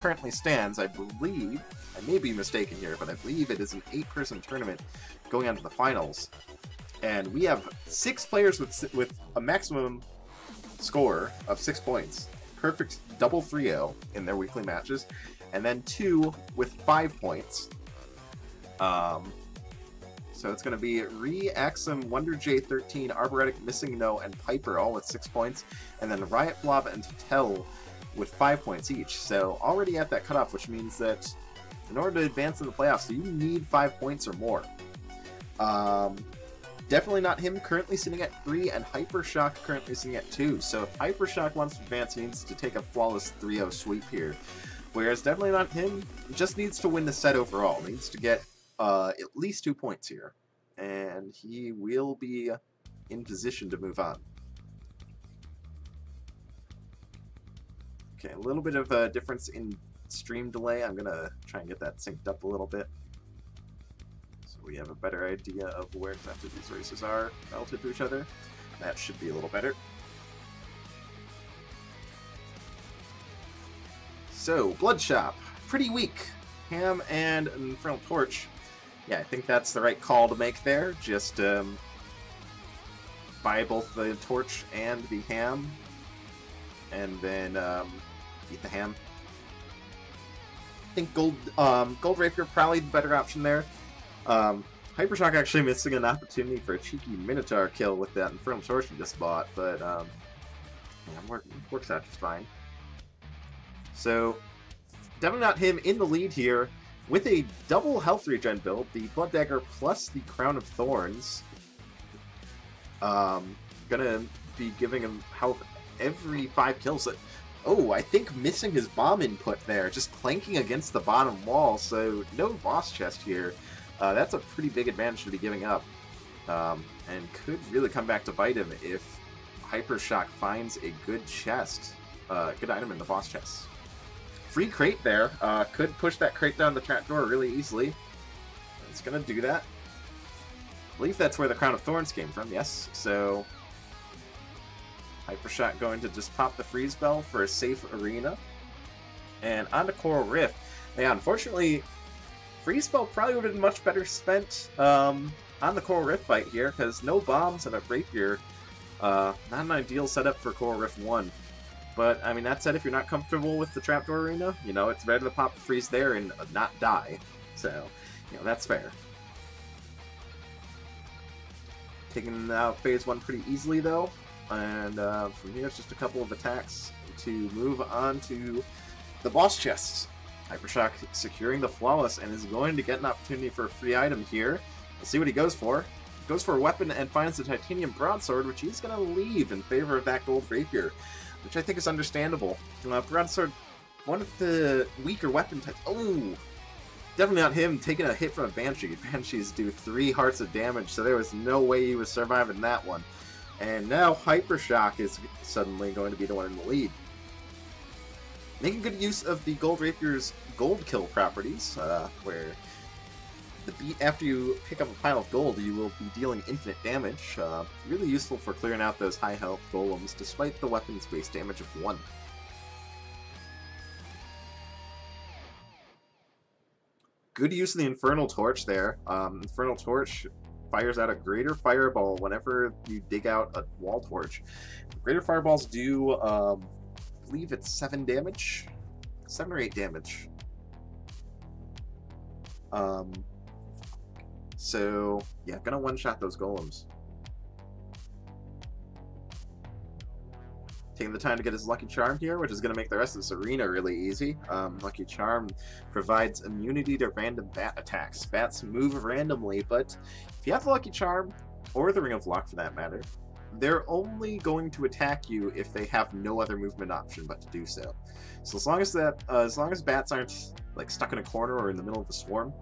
currently stands, I believe, I may be mistaken here, but I believe it is an 8-person tournament going on to the finals. And we have 6 players with a maximum score of 6 points. Perfect double 3-0 in their weekly matches. And then 2 with 5 points. So it's going to be Ree, Axum, Wonder J13, Arboretic, Missing No, and Piper all with 6 points. And then Riot, Blob, and Tatel with 5 points each. So already at that cutoff, which means that in order to advance in the playoffs, you need 5 points or more. Definitely not him, currently sitting at 3, and Hypershock currently sitting at 2. So if Hypershock wants to advance, he needs to take a flawless 3-0 sweep here. Whereas definitely not him, just needs to win the set overall. Needs to get at least 2 points here. And he will be in position to move on. Okay, a little bit of a difference in stream delay. I'm going to try and get that synced up a little bit, so we have a better idea of where exactly these races are relative to each other. That should be a little better. So, Bloodshop, pretty weak. Ham and Infernal Torch. Yeah, I think that's the right call to make there. Just buy both the Torch and the Ham, and then beat the Ham. I think Gold Rapier probably the better option there. Hypershock actually missing an opportunity for a cheeky Minotaur kill with that Infernal Torch he just bought, but yeah, works out just fine. So, definitely not him in the lead here with a double health regen build, the Blood Dagger plus the Crown of Thorns. Gonna be giving him health every 5 kills. Oh, I think missing his bomb input there, just clanking against the bottom wall, so no boss chest here. That's a pretty big advantage to be giving up, and could really come back to bite him if Hypershock finds a good chest, good item in the boss chest. Free crate there, could push that crate down the trapdoor really easily. It's gonna do that. I believe that's where the Crown of Thorns came from, yes, so Hypershock going to just pop the freeze bell for a safe arena. And on to Coral Rift. Yeah, unfortunately, freeze spell probably would have been much better spent on the Coral Rift fight here, because no bombs and a rapier. Not an ideal setup for Coral Rift 1. But, I mean, that said, if you're not comfortable with the trapdoor arena, you know, it's better to pop the freeze there and not die. So, you know, that's fair. Taking out phase 1 pretty easily, though. And from here, it's just a couple of attacks to move on to the boss chests. Hypershock securing the Flawless and is going to get an opportunity for a free item here. We'll see what he goes for. He goes for a weapon and finds the Titanium Broadsword, which he's going to leave in favor of that Gold Rapier, which I think is understandable. Broadsword, one of the weaker weapon types. Oh! Definitely not him taking a hit from a Banshee. Banshees do 3 hearts of damage, so there was no way he was surviving that one. And now Hypershock is suddenly going to be the one in the lead. Making good use of the Gold Rapier's gold kill properties, where after you pick up a pile of gold, you will be dealing infinite damage. Really useful for clearing out those high health golems, despite the weapon's base damage of 1. Good use of the Infernal Torch there. Infernal Torch fires out a greater fireball whenever you dig out a wall torch. Greater fireballs do, I believe it's 7 damage? 7 or 8 damage. So, yeah, gonna one-shot those golems. Taking the time to get his Lucky Charm here, which is going to make the rest of this arena really easy. Lucky Charm provides immunity to random bat attacks. Bats move randomly, but if you have the Lucky Charm, or the Ring of Luck for that matter, they're only going to attack you if they have no other movement option but to do so. So as long as bats aren't like stuck in a corner or in the middle of a swarm,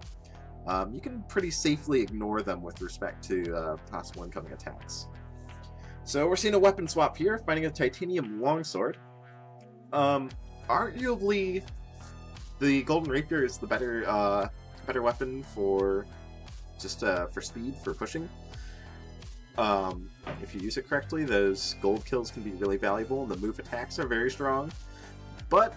you can pretty safely ignore them with respect to possible incoming attacks. So we're seeing a weapon swap here, finding a Titanium Longsword. Arguably, the Golden Rapier is the better weapon for just for speed, for pushing. If you use it correctly, those gold kills can be really valuable, and the move attacks are very strong. But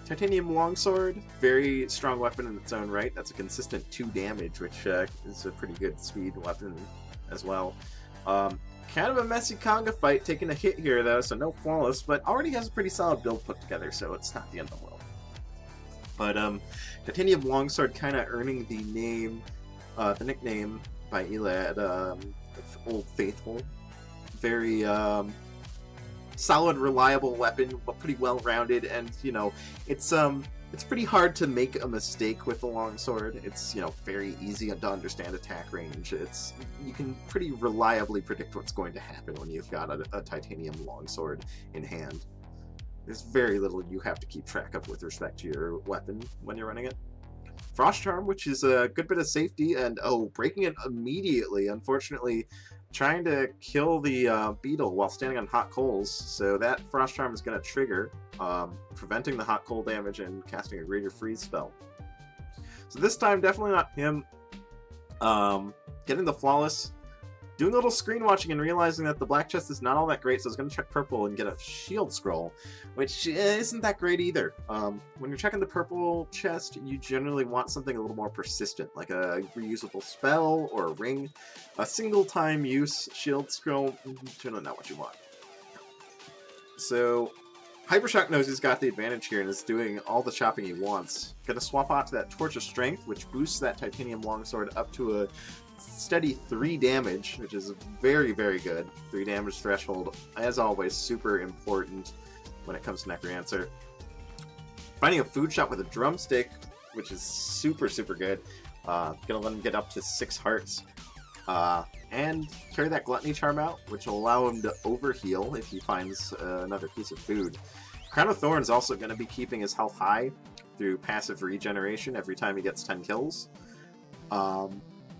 Titanium Longsword, very strong weapon in its own right. That's a consistent 2 damage, which is a pretty good speed weapon as well. Kind of a messy Conga fight, taking a hit here though, so no flawless, but already has a pretty solid build put together, so it's not the end of the world. But Titanium Longsword kind of earning the name, the nickname by Elad, Old Faithful. Very solid, reliable weapon, but pretty well-rounded, and you know, it's pretty hard to make a mistake with the longsword. It's, you know, very easy to understand attack range. You can pretty reliably predict what's going to happen when you've got a titanium longsword in hand. There's very little you have to keep track of with respect to your weapon when you're running it. Frost Charm, which is a good bit of safety, and breaking it immediately, unfortunately, trying to kill the beetle while standing on hot coals, so that Frost Charm is going to trigger, preventing the hot coal damage and casting a greater freeze spell. So this time, definitely not him. Getting the flawless, doing a little screen watching and realizing that the black chest is not all that great, so I was going to check purple and get a shield scroll, which isn't that great either. When you're checking the purple chest, you generally want something a little more persistent, like a reusable spell or a ring. A single time use shield scroll, generally not what you want. So Hypershock knows he's got the advantage here and is doing all the chopping he wants. Gonna swap out to that Torch of Strength, which boosts that Titanium Longsword up to a steady 3 damage, which is very, very good. 3 damage threshold, as always, super important when it comes to Necromancer. Finding a food shot with a drumstick, which is super, super good. Gonna let him get up to 6 hearts. And carry that Gluttony Charm out, which will allow him to overheal if he finds another piece of food. Crown of Thorns also going to be keeping his health high through passive regeneration every time he gets 10 kills.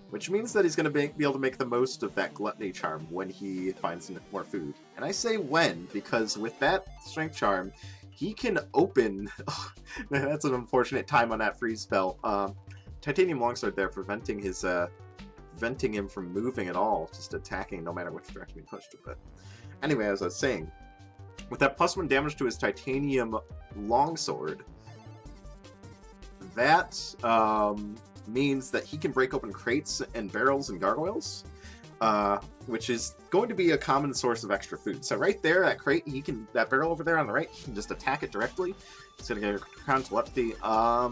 Which means that he's going to be able to make the most of that Gluttony Charm when he finds more food. And I say when, because with that Strength Charm, he can open... Oh, that's an unfortunate time on that freeze spell. Titanium Longsword there, preventing him from moving at all, just attacking no matter which direction he pushed it. But anyway, as I was saying, with that +1 damage to his Titanium Longsword, that means that he can break open crates and barrels and gargoyles, which is going to be a common source of extra food. So right there, that crate, that barrel over there on the right, he can just attack it directly. He's going to get a Crown Telepathy. I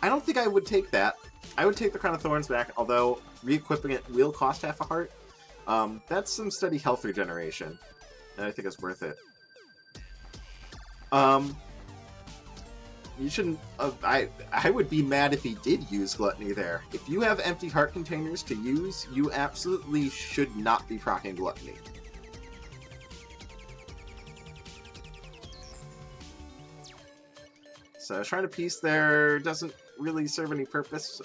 don't think I would take that. I would take the Crown of Thorns back, although re-equipping it will cost half a heart. That's some steady health regeneration, and I think it's worth it. You shouldn't... I would be mad if he did use Gluttony there. If you have empty heart containers to use, you absolutely should not be proccing Gluttony. So Shrine of Peace there doesn't really serve any purpose.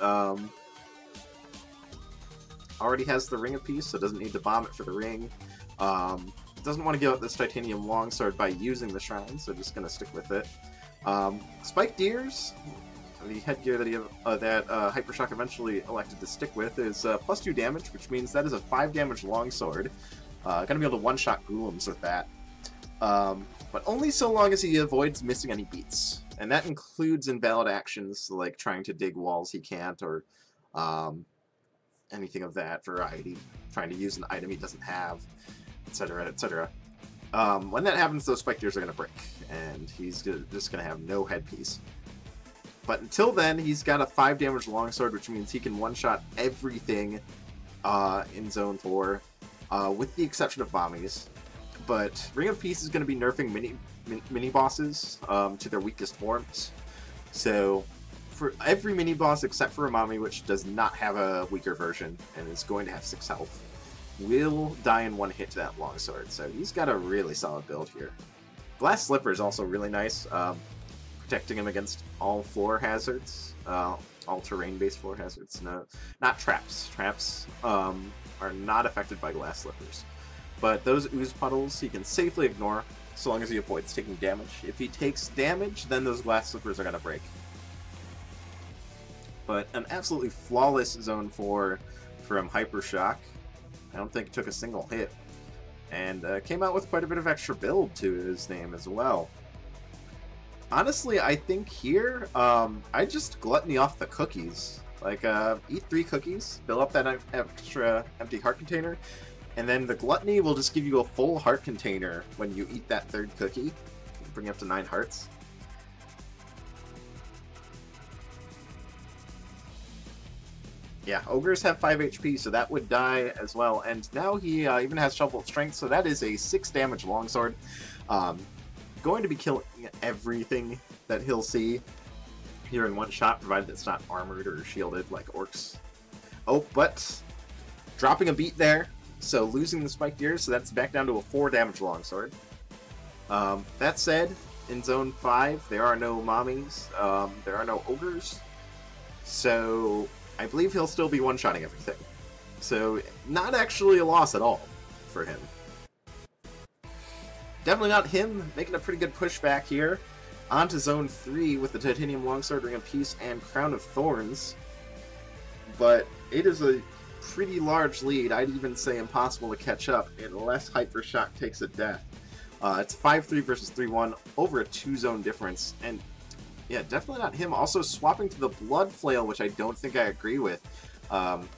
Already has the Ring of Peace, so doesn't need to bomb it for the ring. Doesn't want to give up this Titanium Longsword by using the shrine, so just gonna stick with it. Spiked Ears, the headgear that Hypershock eventually elected to stick with, is +2 damage, which means that is a 5 damage longsword. Gonna be able to one-shot golems with that. But only so long as he avoids missing any beats. And that includes invalid actions like trying to dig walls he can't, or anything of that variety. Trying to use an item he doesn't have, etc., etc. When that happens, those Spiked Ears are going to break, and he's just going to have no headpiece. But until then, he's got a 5 damage longsword, which means he can one-shot everything in Zone 4, with the exception of Bommies. But Ring of Peace is going to be nerfing mini-bosses to their weakest forms. So, for every mini-boss except for Umami, which does not have a weaker version, and is going to have 6 health, will die in one hit to that longsword. So he's got a really solid build here. Glass Slipper is also really nice, protecting him against all floor hazards, all terrain-based floor hazards. No, not traps. Traps are not affected by Glass Slippers. But those ooze puddles he can safely ignore so long as he avoids taking damage. If he takes damage, then those Glass Slippers are going to break. But an absolutely flawless Zone 4 from Hypershock. I don't think it took a single hit. And came out with quite a bit of extra build to his name as well. Honestly, I think here, I just gluttony off the cookies. Like, eat 3 cookies, fill up that extra empty heart container, and then the gluttony will just give you a full heart container when you eat that 3rd cookie. Bring up to 9 hearts. Yeah, ogres have 5 HP, so that would die as well. And now he even has Shovel Strength, so that is a 6 damage longsword. Going to be killing everything that he'll see here in one shot, provided it's not armored or shielded like orcs. Oh, but dropping a beat there, so losing the spiked ears, so that's back down to a 4 damage longsword. That said, in Zone 5, there are no mommies, there are no ogres, so I believe he'll still be one-shotting everything. So, not actually a loss at all for him. Definitely not him, making a pretty good pushback here. Onto Zone 3 with the Titanium Longsword, Ring of Peace, and Crown of Thorns. But it is a pretty large lead. I'd even say impossible to catch up unless Hypershock takes a death. It's 5-3 versus 3-1 over a 2-zone difference. And yeah, definitely not him. Also swapping to the Blood Flail, which I don't think I agree with.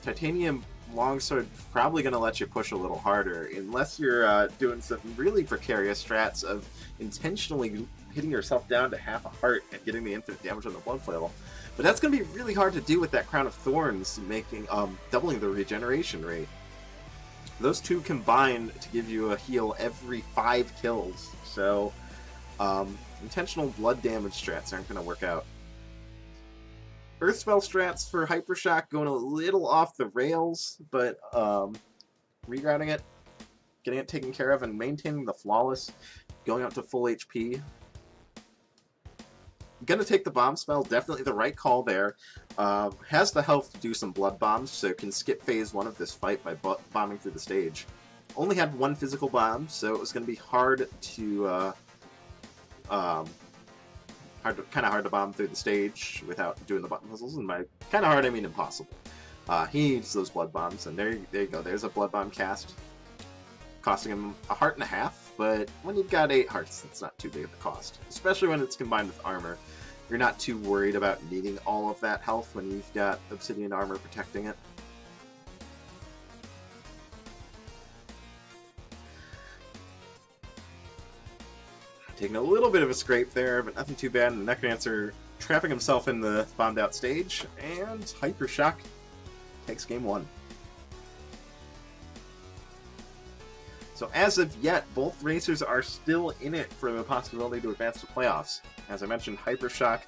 Titanium Longsword probably going to let you push a little harder, unless you're doing some really precarious strats of intentionally hitting yourself down to half a heart and getting the infinite damage on the Blood Flail. But that's going to be really hard to do with that Crown of Thorns, making doubling the regeneration rate. Those two combine to give you a heal every 5 kills, so intentional blood damage strats aren't going to work out. Earth spell strats for Hypershock going a little off the rails, but rerouting it, getting it taken care of, and maintaining the flawless, going up to full HP. Gonna take the bomb spell, definitely the right call there. Has the health to do some blood bombs, so can skip phase 1 of this fight by bombing through the stage. Only had 1 physical bomb, so it was gonna be hard to kind of hard to bomb through the stage without doing the button puzzles, and by kind of hard I mean impossible. He needs those blood bombs, and there you go. There's a blood bomb cast, costing him a heart and a half. But when you've got 8 hearts, that's not too big of a cost, especially when it's combined with armor. You're not too worried about needing all of that health when you've got obsidian armor protecting it. Taking a little bit of a scrape there, but nothing too bad. And the Necrodancer trapping himself in the bombed out stage, and Hypershock takes game 1. So as of yet, both racers are still in it for the possibility to advance to playoffs. As I mentioned, Hypershock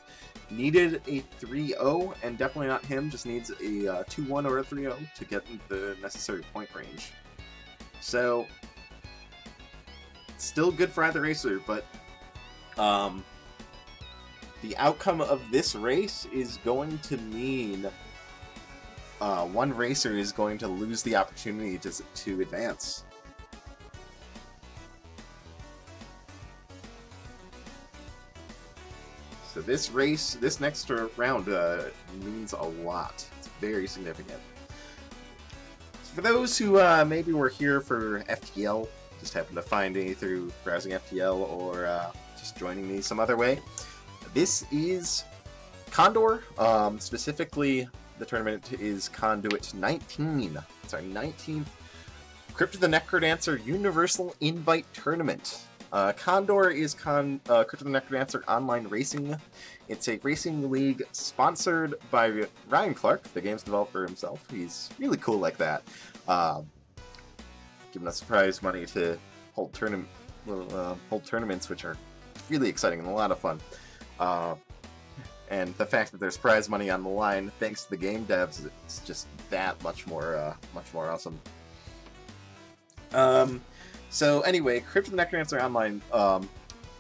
needed a 3-0, and definitely not him, just needs a 2-1 or a 3-0 to get the necessary point range. So, still good for either racer, but the outcome of this race is going to mean one racer is going to lose the opportunity to advance. So this race, this next round means a lot. It's very significant. So for those who maybe were here for FTL, just happened to find me through browsing FTL or just joining me some other way, this is Condor. Specifically, the tournament is CoNDUIT 19. It's our 19th Crypt of the Necrodancer Universal Invite Tournament. Condor is Crypt of the Necrodancer Online Racing. It's a racing league sponsored by Ryan Clark, the game's developer himself. He's really cool like that. Giving us prize money to hold tournaments, which are really exciting and a lot of fun. And the fact that there's prize money on the line, thanks to the game devs, it's just that much more awesome. So anyway, Crypt of the Necrodancer Online,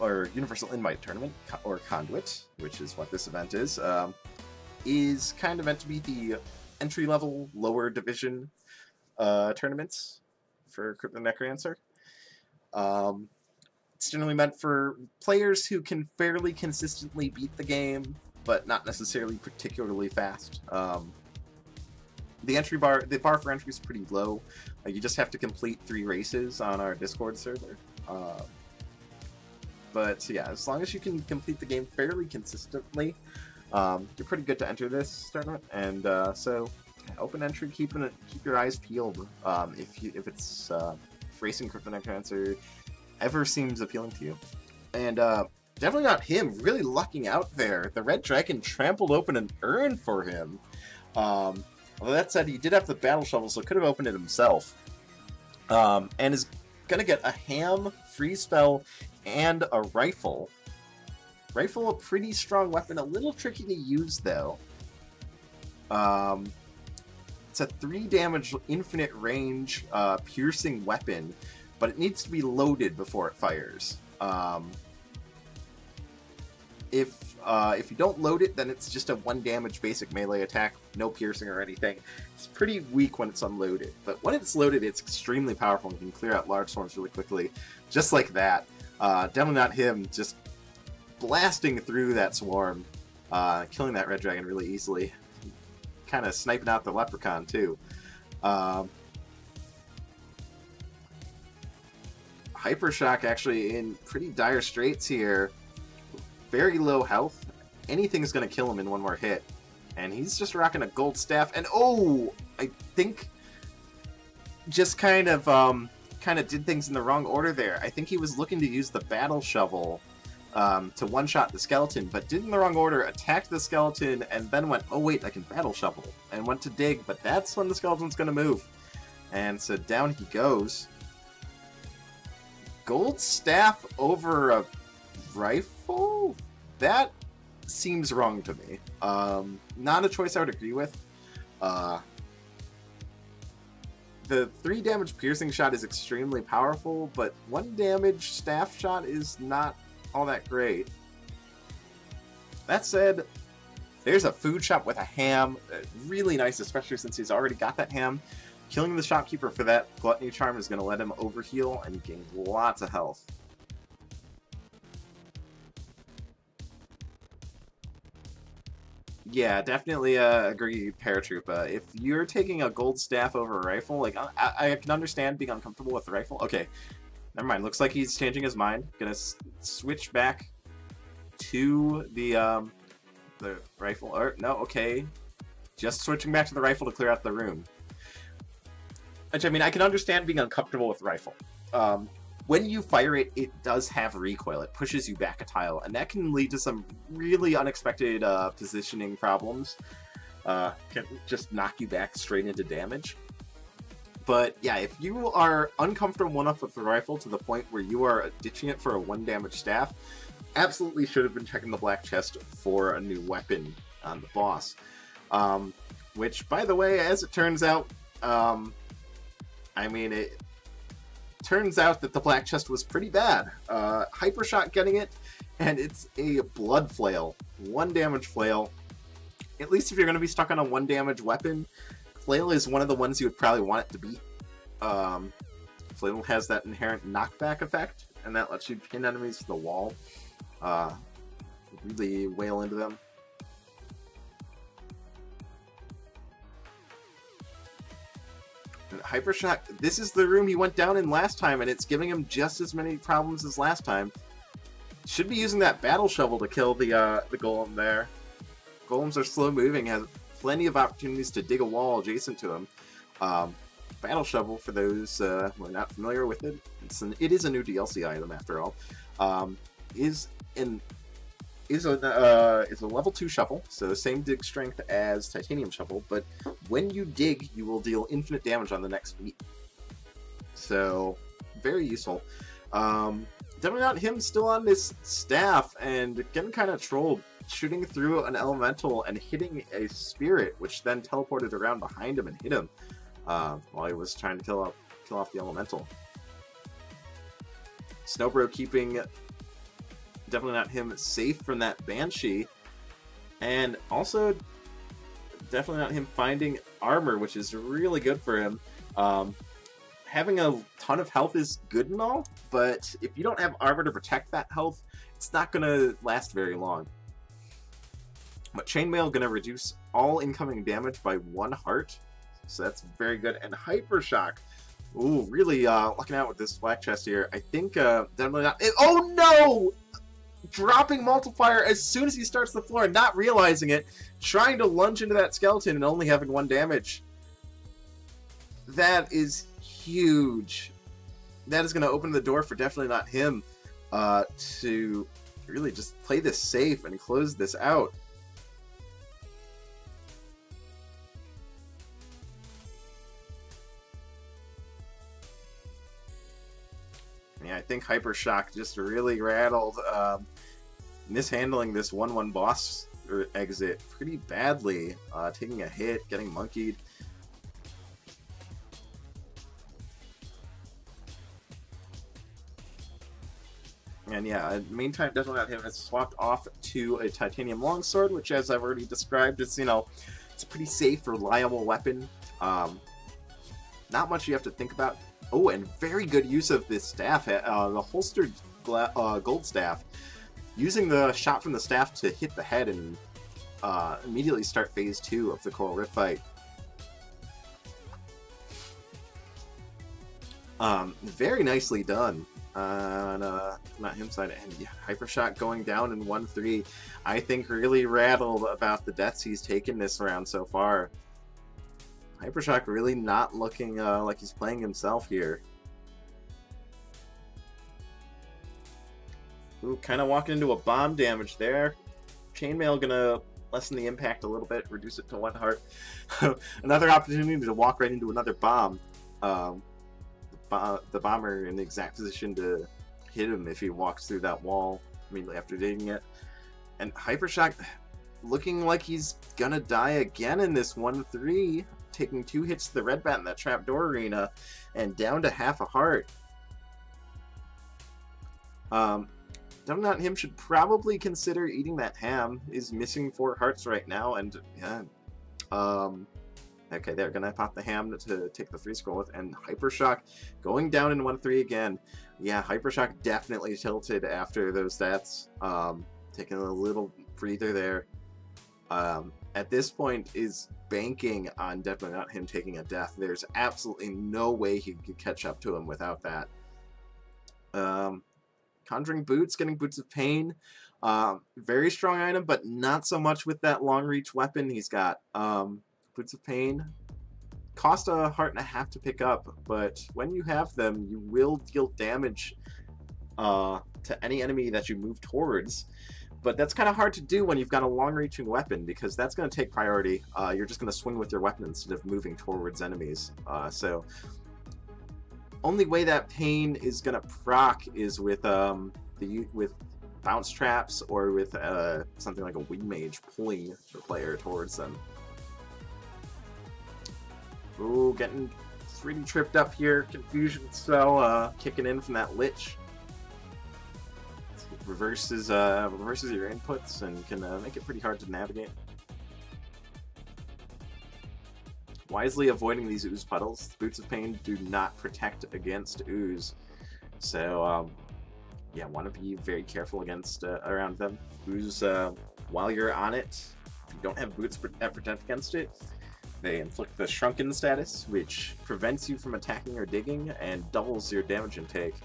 or Universal Invite Tournament, or CoNDUIT, which is what this event is kind of meant to be the entry-level, lower division tournaments for Crypt of the Necrodancer. It's generally meant for players who can fairly consistently beat the game, but not necessarily particularly fast. The bar for entry is pretty low. You just have to complete 3 races on our Discord server. But yeah, as long as you can complete the game fairly consistently, you're pretty good to enter this tournament. And so, open entry, keep your eyes peeled. If it's racing cryptocurrency ever seems appealing to you, and definitely not him. Really lucking out there. The red dragon trampled open an urn for him. Well, that said, he did have the battle shovel, so could have opened it himself. And is gonna get a ham, freeze spell, and a rifle. Rifle, a pretty strong weapon, a little tricky to use though. It's a 3 damage, infinite range, piercing weapon, but it needs to be loaded before it fires. If you don't load it, then it's just a 1 damage basic melee attack, no piercing or anything. It's pretty weak when it's unloaded, but when it's loaded, it's extremely powerful and can clear out large swarms really quickly, just like that. Definitely not him, just blasting through that swarm, killing that red dragon really easily. Kind of sniping out the leprechaun too. Hypershock actually in pretty dire straits here. Very low health. Anything's gonna kill him in 1 more hit. And he's just rocking a gold staff. And oh, I think just kind of did things in the wrong order there. I think he was looking to use the battle shovel to one-shot the skeleton, but did in the wrong order, attacked the skeleton, and then went, oh wait, I can battle shovel, and went to dig, but that's when the skeleton's gonna move. And so down he goes. Gold staff over a rifle? That seems wrong to me. Not a choice I would agree with. The 3 damage piercing shot is extremely powerful, but 1 damage staff shot is not all that great. That said, there's a food shop with a ham. Really nice, especially since he's already got that ham. Killing the shopkeeper for that gluttony charm is going to let him overheal and gain lots of health. Yeah, definitely agree, Paratroop. If you're taking a gold staff over a rifle, like I can understand being uncomfortable with the rifle. Okay, never mind. Looks like he's changing his mind. Gonna switch back to the rifle. Or no, okay, just switching back to the rifle to clear out the room. Which, I mean, I can understand being uncomfortable with the rifle. When you fire it, it does have recoil. It pushes you back a tile, and that can lead to some really unexpected positioning problems. Can just knock you back straight into damage. But yeah, if you are uncomfortable enough with the rifle to the point where you are ditching it for a 1 damage staff, absolutely should have been checking the black chest for a new weapon on the boss. Which, by the way, as it turns out, I mean, it turns out that the black chest was pretty bad. Hypershock getting it, and it's a blood flail. 1 damage flail. At least if you're going to be stuck on a 1 damage weapon, flail is one of the ones you would probably want it to be. Flail has that inherent knockback effect, and that lets you pin enemies to the wall. Really wail into them. Hypershock, this is the room he went down in last time, and it's giving him just as many problems as last time. Should be using that battle shovel to kill the golem there. Golems are slow moving, has plenty of opportunities to dig a wall adjacent to him. Battle shovel, for those who are not familiar with it, it is a new DLC item after all. Is a level 2 shovel, so same dig strength as titanium shovel, but when you dig, you will deal infinite damage on the next beat. So, very useful. Definitely not him still on this staff, and getting kind of trolled, shooting through an elemental and hitting a spirit, which then teleported around behind him and hit him while he was trying to kill off the elemental. Snowbro keeping definitely not him safe from that Banshee, and also definitely not him finding armor, which is really good for him. Having a ton of health is good and all, but if you don't have armor to protect that health, it's not going to last very long. But Chainmail going to reduce all incoming damage by 1 heart, so that's very good. And Hypershock Ooh, really lucking out with this black chest here. I think definitely not. Oh no! Dropping multiplier as soon as he starts the floor, not realizing it, trying to lunge into that skeleton and only having 1 damage. That is huge. That is going to open the door for definitely not him to really just play this safe and close this out. Yeah, I think Hypershock just really rattled, mishandling this 1-1 boss exit pretty badly, taking a hit, getting monkeyed. And yeah, meantime, definitely not him has swapped off to a titanium longsword, which, as I've already described, is, you know, it's a pretty safe, reliable weapon. Not much you have to think about. Oh, and very good use of this staff, the holstered gold staff. Using the shot from the staff to hit the head and immediately start phase 2 of the Coral Rift fight. Very nicely done on not him side, and yeah, Hypershock going down in 1-3. I think really rattled about the deaths he's taken this round so far. Hypershock really not looking like he's playing himself here. Ooh, kind of walking into a bomb damage there. Chainmail gonna lessen the impact a little bit, reduce it to 1 heart. Another opportunity to walk right into another bomb. The bomber in the exact position to hit him if he walks through that wall immediately after digging it. And Hypershock looking like he's gonna die again in this 1-3, taking 2 hits to the red bat in that trapdoor arena and down to half a heart. Not him should probably consider eating that ham. Is missing 4 hearts right now, and yeah, okay, they're gonna pop the ham to take the free scroll with, and Hypershock going down in 1-3 again. Yeah, Hypershock definitely tilted after those deaths. Taking a little breather there. At this point is banking on definitely not him taking a death. There's absolutely no way he could catch up to him without that. Conjuring Boots, getting Boots of Pain. Very strong item, but not so much with that long reach weapon he's got. Boots of Pain cost 1.5 hearts to pick up, but when you have them, you will deal damage to any enemy that you move towards. But that's kind of hard to do when you've got a long-reaching weapon, because that's going to take priority. You're just going to swing with your weapon instead of moving towards enemies. So, only way that pain is going to proc is with with bounce traps or with something like a wing mage pulling the player towards them. Ooh, getting 3D tripped up here. Confusion spell kicking in from that Lich. Reverses your inputs and can make it pretty hard to navigate. Wisely avoiding these ooze puddles. Boots of Pain do not protect against ooze, so yeah, want to be very careful against around them. Ooze, while you're on it, if you don't have boots that protect against it, they inflict the shrunken status, which prevents you from attacking or digging and doubles your damage intake.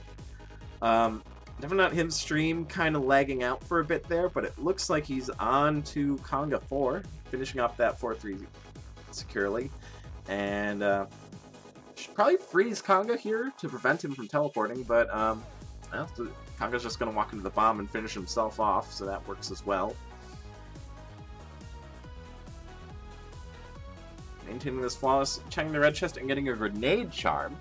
Definitely not him stream, kind of lagging out for a bit there, but it looks like he's on to Conga 4, finishing off that 4-3 securely. And should probably freeze Conga here to prevent him from teleporting, but well, Conga's just going to walk into the bomb and finish himself off, so that works as well. Maintaining this flawless, checking the red chest and getting a grenade charm.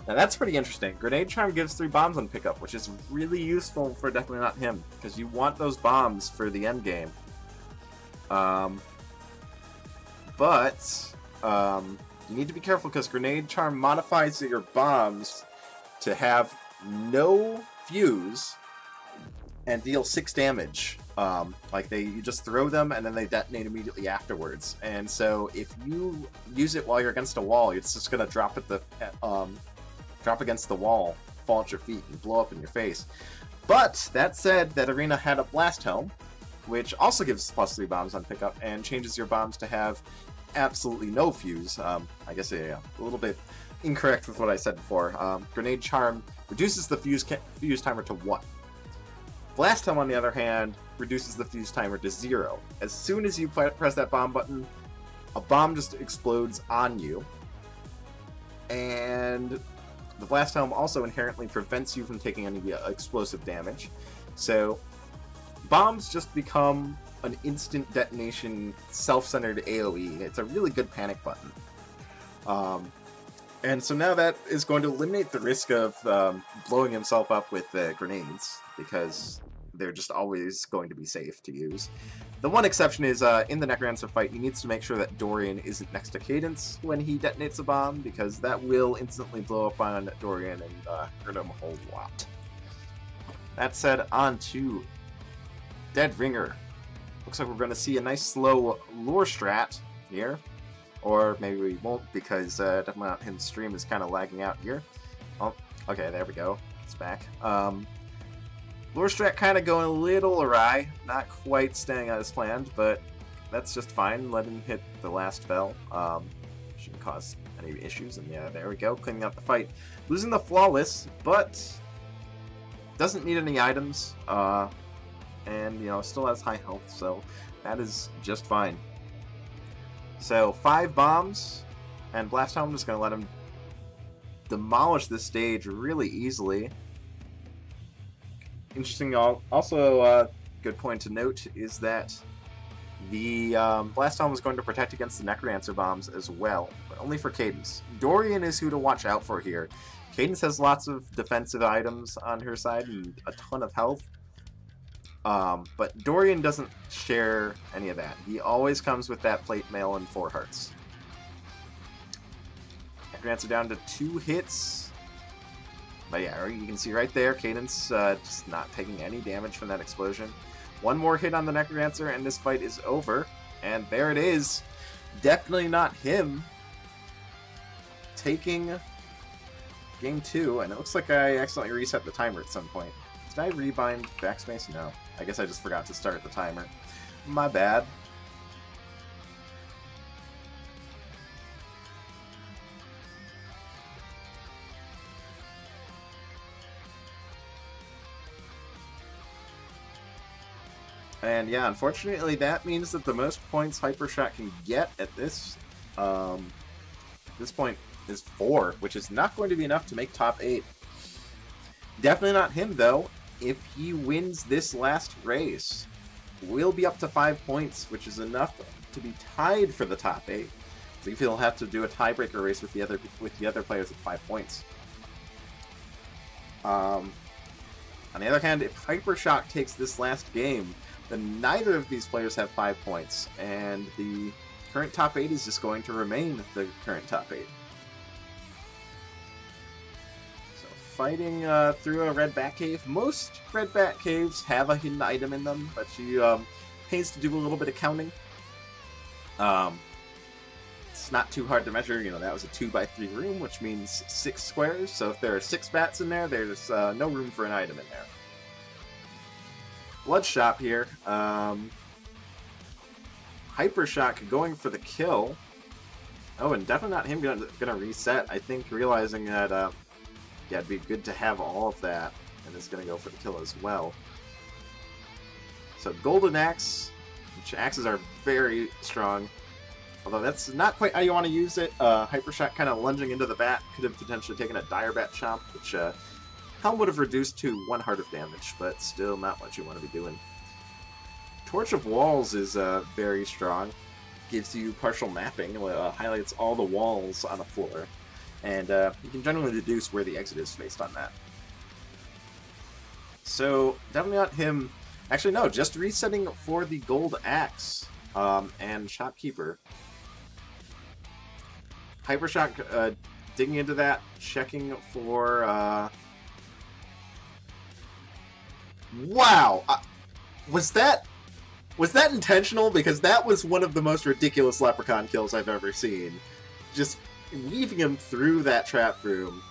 Now that's pretty interesting. Grenade charm gives 3 bombs on pickup, which is really useful for definitely not him, because you want those bombs for the end game. But you need to be careful because grenade charm modifies your bombs to have no fuse and deal 6 damage. Like you just throw them and then they detonate immediately afterwards. And so if you use it while you're against a wall, it's just gonna drop at the drop against the wall, fall at your feet, and blow up in your face. But that said, that arena had a blast helm, which also gives +3 bombs on pickup and changes your bombs to have absolutely no fuse. I guess a little bit incorrect with what I said before. Grenade Charm reduces the fuse timer to 1. Blast Helm, on the other hand, reduces the fuse timer to 0. As soon as you press that bomb button, a bomb just explodes on you. And the Blast Helm also inherently prevents you from taking any explosive damage. So bombs just become an instant detonation, self-centered AoE. It's a really good panic button. And so now that is going to eliminate the risk of blowing himself up with grenades, because they're just always going to be safe to use. The one exception is in the Necromancer fight, he needs to make sure that Dorian isn't next to Cadence when he detonates a bomb, because that will instantly blow up on Dorian and hurt him a whole lot. That said, on to Dead Ringer. Looks like we're going to see a nice slow lure strat here. Or maybe we won't, because definitely not his stream is kind of lagging out here. Oh, okay, there we go. It's back. Lure strat kind of going a little awry. Not quite staying as planned, but that's just fine. Let him hit the last bell. Shouldn't cause any issues. And yeah, there we go. Cleaning out the fight. Losing the Flawless, but doesn't need any items. And, you know, still has high health, so that is just fine. So 5 bombs, and Blast Helm is going to let him demolish this stage really easily. Interesting, also good point to note is that the Blast Helm is going to protect against the Necromancer bombs as well, but only for Cadence. Dorian is who to watch out for here. Cadence has lots of defensive items on her side and a ton of health. But Dorian doesn't share any of that. He always comes with that plate mail and 4 hearts. Necromancer down to 2 hits. But yeah, you can see right there, Cadence just not taking any damage from that explosion. 1 more hit on the Necromancer and this fight is over. And there it is. Definitely not him taking game 2. And it looks like I accidentally reset the timer at some point. Did I rebind backspace? No. I guess I just forgot to start the timer. My bad. And yeah, unfortunately that means that the most points Hypershock can get at this point is 4, which is not going to be enough to make top 8. Definitely not him though. If he wins this last race, we'll be up to 5 points, which is enough to be tied for the top 8. So he'll have to do a tiebreaker race with the other players at 5 points. On the other hand, if Hypershock takes this last game, then neither of these players have 5 points, and the current top 8 is just going to remain the current top 8. Fighting through a red bat cave. Most red bat caves have a hidden item in them, but she pays to do a little bit of counting. It's not too hard to measure. You know, that was a 2x3 room, which means 6 squares. So if there are 6 bats in there, there's no room for an item in there. Bloodshot here. Hypershock going for the kill. Oh, and definitely not him gonna reset. I think realizing that yeah, it'd be good to have all of that, and is going to go for the kill as well. So Golden Axe, which axes are very strong, although that's not quite how you want to use it. Hypershock kind of lunging into the bat could have potentially taken a Dire Bat Chomp, which Helm would have reduced to 1 heart of damage, but still not what you want to be doing. Torch of Walls is very strong, gives you partial mapping, highlights all the walls on the floor. And you can generally deduce where the exit is based on that. So, definitely not him. Actually, no, just resetting for the Gold Axe and Shopkeeper. Hypershock digging into that, checking for... Wow! Was that intentional? Because that was one of the most ridiculous Leprechaun kills I've ever seen. Just weaving him through that trap room.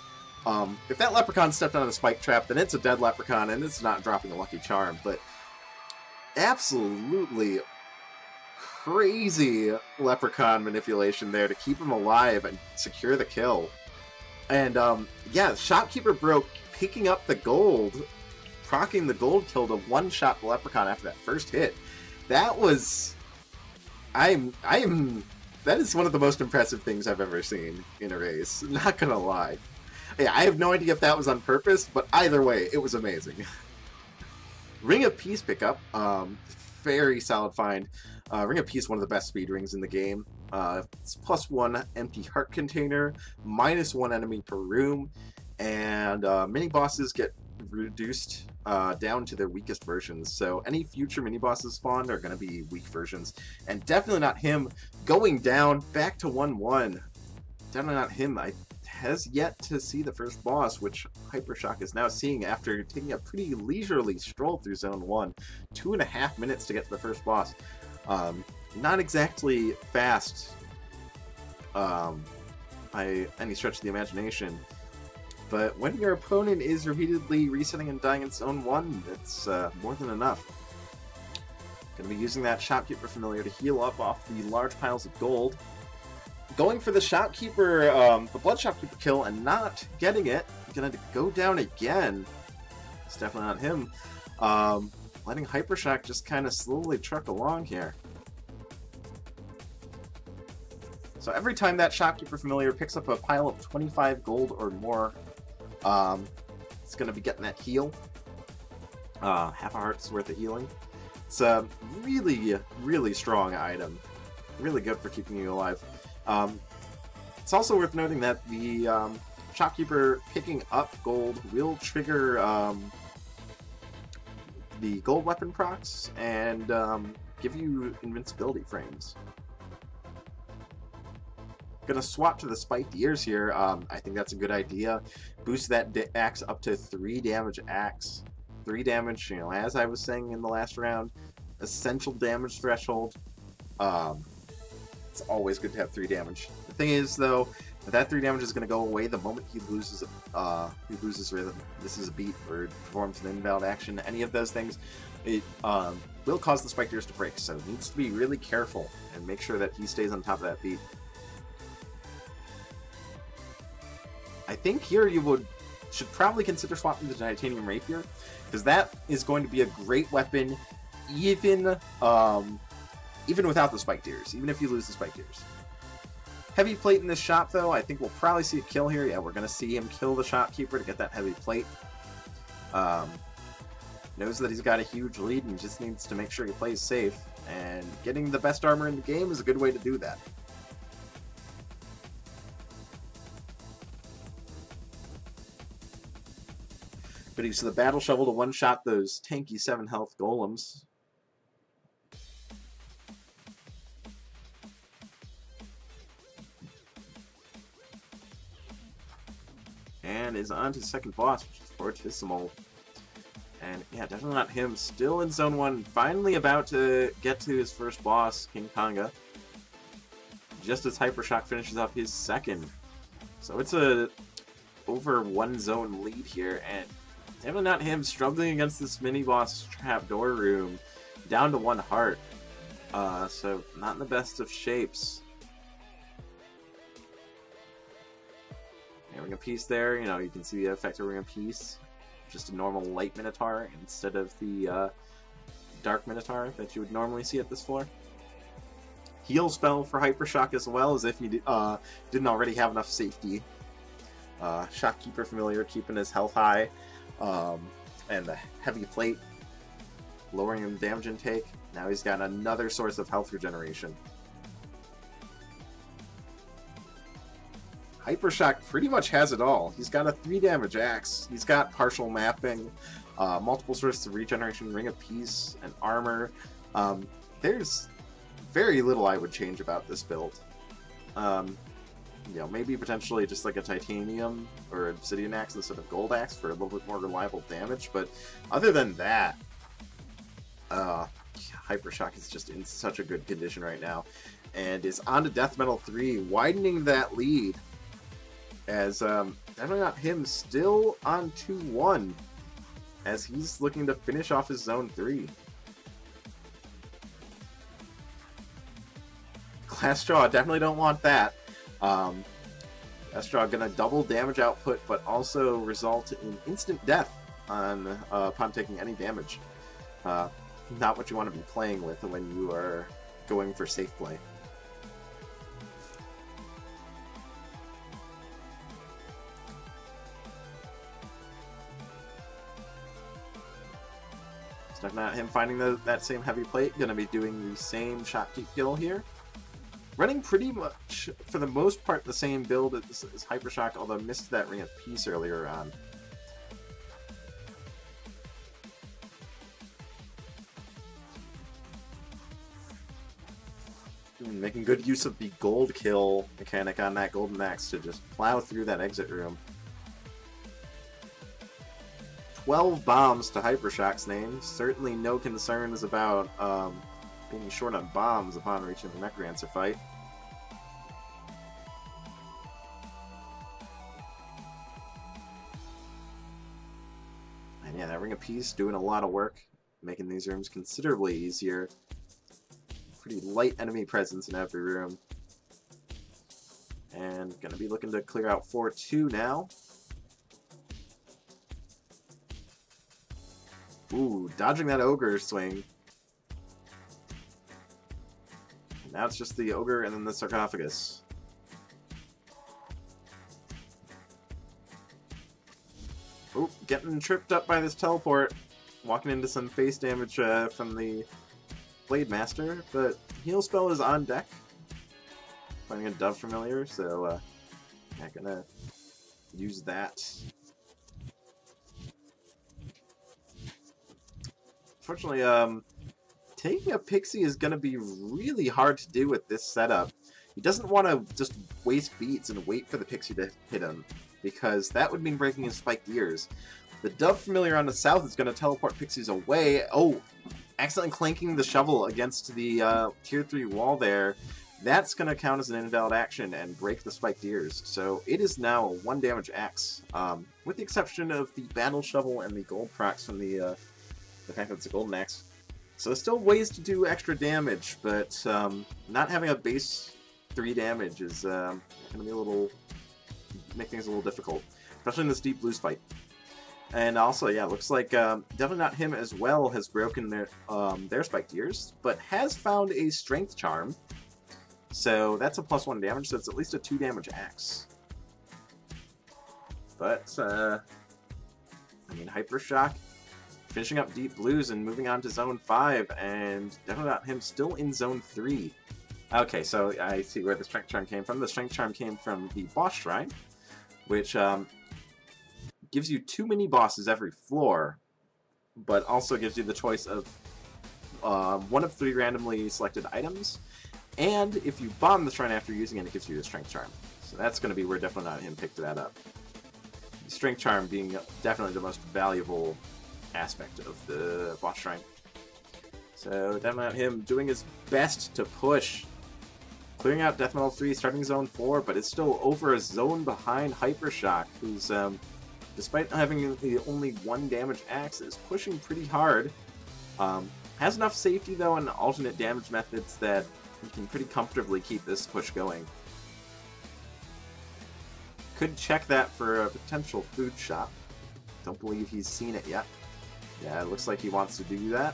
If that Leprechaun stepped on a spike trap, then it's a dead Leprechaun, and it's not dropping a Lucky Charm, but absolutely crazy Leprechaun manipulation there to keep him alive and secure the kill. And yeah, Shopkeeper broke, picking up the gold, procking the gold kill to one-shot the Leprechaun after that first hit. That was... that is one of the most impressive things I've ever seen in a race. Not gonna lie. Yeah, I have no idea if that was on purpose, but either way, it was amazing. Ring of Peace pickup. Very solid find. Ring of Peace, one of the best speed rings in the game. It's +1 empty heart container, -1 enemy per room, and mini bosses get reduced down to their weakest versions. So any future mini bosses spawned are going to be weak versions, and definitely not him going down back to 1-1. Definitely not him. I has yet to see the first boss, which Hypershock is now seeing after taking a pretty leisurely stroll through Zone 1. 2.5 minutes to get to the first boss. Not exactly fast by any stretch of the imagination, but when your opponent is repeatedly resetting and dying in Zone 1, it's more than enough. Going to be using that Shopkeeper Familiar to heal up off the large piles of gold. Going for the Shopkeeper, the Blood Shopkeeper kill and not getting it. Gonna go down again. It's definitely not him. Letting Hypershock just kind of slowly truck along here. So every time that Shopkeeper Familiar picks up a pile of 25 gold or more, it's gonna be getting that heal. Half a heart's worth of healing. It's a really, really strong item. Really good for keeping you alive. It's also worth noting that the Shopkeeper picking up gold will trigger the gold weapon procs and give you invincibility frames. Gonna swap to the spiked ears here. I think that's a good idea. Boost that axe up to 3 damage axe. 3 damage, you know, as I was saying in the last round, essential damage threshold. It's always good to have 3 damage. The thing is, though, that 3 damage is going to go away the moment he loses rhythm. This is a beat or performs an invalid action. Any of those things, it will cause the spiked ears to break. So he needs to be really careful and make sure that he stays on top of that beat. I think here you should probably consider swapping the Titanium Rapier, because that is going to be a great weapon, even without the spiked ears, even if you lose the spiked ears. Heavy plate in this shop, though, I think we'll probably see a kill here. Yeah, we're going to see him kill the Shopkeeper to get that heavy plate. Knows that he's got a huge lead and just needs to make sure he plays safe, and getting the best armor in the game is a good way to do that. But use the Battle Shovel to one-shot those tanky 7 health golems. And is on to the second boss, which is Fortissimo. And yeah, definitely not him. Still in Zone 1, finally about to get to his first boss, King Konga. Just as Hypershock finishes up his second. So it's a over 1 zone lead here, and definitely not him, struggling against this mini-boss trapdoor room, down to 1 heart. So not in the best of shapes. Ring of Peace there, you know, you can see the effect of Ring of Peace. Just a normal light Minotaur instead of the dark Minotaur that you would normally see at this floor. Heal spell for Hypershock as well, as if you didn't already have enough safety. Shopkeeper Familiar keeping his health high. And the heavy plate lowering him damage intake. Now he's got another source of health regeneration. Hypershock pretty much has it all. He's got a 3 damage axe. He's got partial mapping, multiple sources of regeneration, Ring of Peace, and armor. There's very little I would change about this build. You know, maybe potentially just like a titanium or obsidian axe instead of gold axe for a little bit more reliable damage, but other than that, Hypershock is just in such a good condition right now, and is on to Death Metal 3, widening that lead, as definitely not him, still on 2-1, as he's looking to finish off his Zone 3. Glass Jaw, definitely don't want that. Hypershock gonna double damage output, but also result in instant death on upon taking any damage. Not what you want to be playing with when you are going for safe play. So not him finding that same heavy plate, gonna be doing the same shot keep kill here. Running pretty much, for the most part, the same build as Hypershock, although missed that Ring of Peace earlier on. Making good use of the gold kill mechanic on that golden axe to just plow through that exit room. 12 bombs to Hypershock's name. Certainly no concerns about being short on bombs upon reaching the Necromancer fight. And yeah, that Ring of Peace doing a lot of work, making these rooms considerably easier. Pretty light enemy presence in every room. And gonna be looking to clear out 4-2 now. Ooh, dodging that ogre swing. And now it's just the ogre and then the sarcophagus. Ooh, getting tripped up by this teleport. Walking into some face damage from the Blade Master, but heal spell is on deck. Finding a Dove Familiar, so not gonna use that. Unfortunately, taking a Pixie is gonna be really hard to do with this setup. He doesn't want to just waste beats and wait for the Pixie to hit him, because that would mean breaking his spiked ears. The Dove Familiar on the south is gonna teleport Pixies away. Oh! Accidentally clanking the shovel against the tier 3 wall there. That's going to count as an invalid action and break the spiked ears. So it is now a 1 damage axe, with the exception of the battle shovel and the gold procs from the fact that it's a golden axe. So there's still ways to do extra damage, but not having a base 3 damage is going to be make things a little difficult, especially in this Deep Blues fight. And also, yeah, looks like Definitely Not Him as well has broken their spiked ears, but has found a Strength Charm. So that's a +1 damage, so it's at least a 2 damage axe. But, I mean, Hypershock finishing up Deep Blues and moving on to Zone 5, and Definitely Not Him still in Zone 3. Okay, so I see where the Strength Charm came from. The Strength Charm came from the Boss Shrine, which gives you 2 mini-bosses every floor, but also gives you the choice of 1 of 3 randomly selected items, and if you bomb the shrine after using it, it gives you a Strength Charm. So that's going to be where Definitely Not Him picked that up. The Strength Charm being definitely the most valuable aspect of the Boss Shrine. So Definitely Not Him doing his best to push, clearing out Death Metal 3, starting Zone 4, but it's still over a zone behind Hypershock, who's despite having the only 1 damage axe, is pushing pretty hard. Has enough safety though and alternate damage methods that he can pretty comfortably keep this push going. Could check that for a potential food shop. Don't believe he's seen it yet. Yeah, it looks like he wants to do that.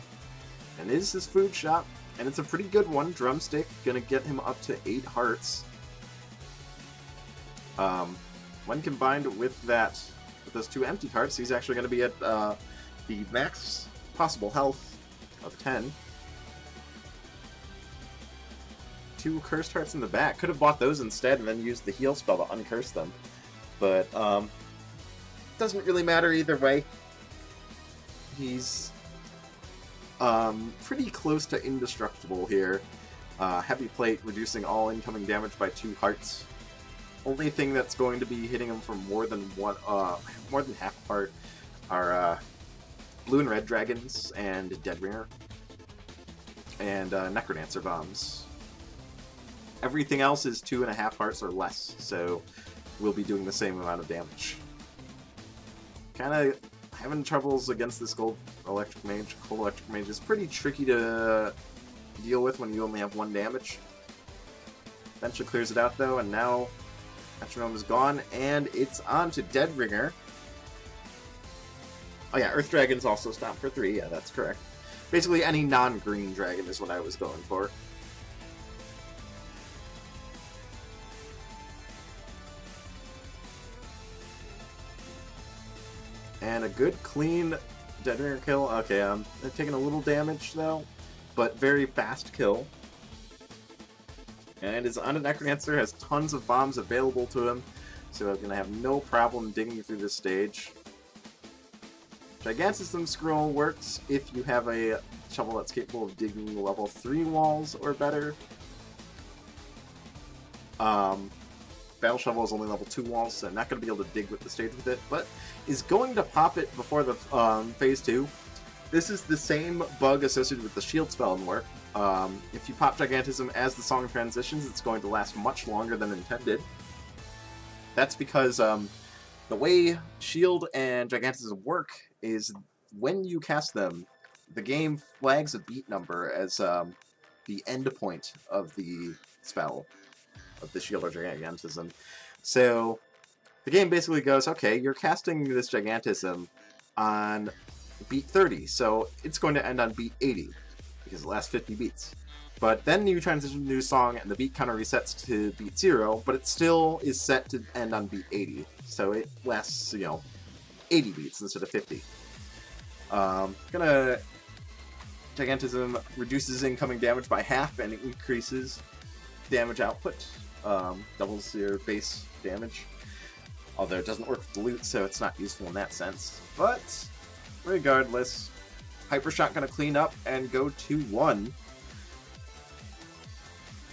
And it is his food shop, and it's a pretty good one. Drumstick, gonna get him up to 8 hearts. When combined with those 2 empty hearts, he's actually going to be at the max possible health of 10. 2 cursed hearts in the back. Could have bought those instead and then used the heal spell to uncurse them. But doesn't really matter either way. He's pretty close to indestructible here. Heavy plate reducing all incoming damage by 2 hearts. Only thing that's going to be hitting him from more than half a heart are blue and red dragons and Dead Ringer and Necromancer bombs. Everything else is 2.5 hearts or less, so we'll be doing the same amount of damage. Kind of having troubles against this Cold Electric Mage is pretty tricky to deal with when you only have 1 damage. Eventually clears it out though, and now Metronome is gone, and it's on to Deadringer. Oh yeah, Earth Dragon's also stopped for 3, yeah, that's correct. Basically any non-green dragon is what I was going for. And a good, clean Deadringer kill. Okay, I'm taking a little damage though, but very fast kill. And is on a Necrodancer, has tons of bombs available to him, so I'm going to have no problem digging through this stage. Gigantism Scroll works if you have a shovel that's capable of digging level 3 walls or better. Battle Shovel is only level 2 walls, so I'm not going to be able to dig with the stage with it, but is going to pop it before the phase 2. This is the same bug associated with the shield spell in work. If you pop Gigantism as the song transitions, it's going to last much longer than intended. That's because the way shield and Gigantism work is when you cast them, the game flags a beat number as the end point of the spell, of the shield or Gigantism. So the game basically goes, okay, you're casting this Gigantism on beat 30, so it's going to end on beat 80, because it lasts 50 beats. But then you transition to a new song, and the beat counter resets to beat 0, but it still is set to end on beat 80, so it lasts, 80 beats instead of 50. Gigantism reduces incoming damage by half, and it increases damage output, doubles your base damage. Although it doesn't work with the loot, so it's not useful in that sense. But regardless, Hypershock gonna clean up and go 2-1.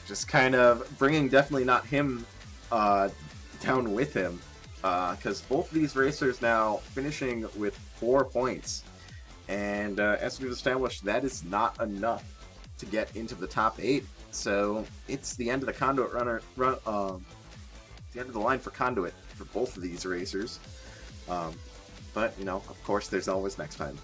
Just kind of bringing definitely not him down with him, because both of these racers now finishing with 4 points. And as we've established, that is not enough to get into the top 8. So it's the end of the CoNDUIT the end of the line for CoNDUIT for both of these racers. But, of course, there's always next time.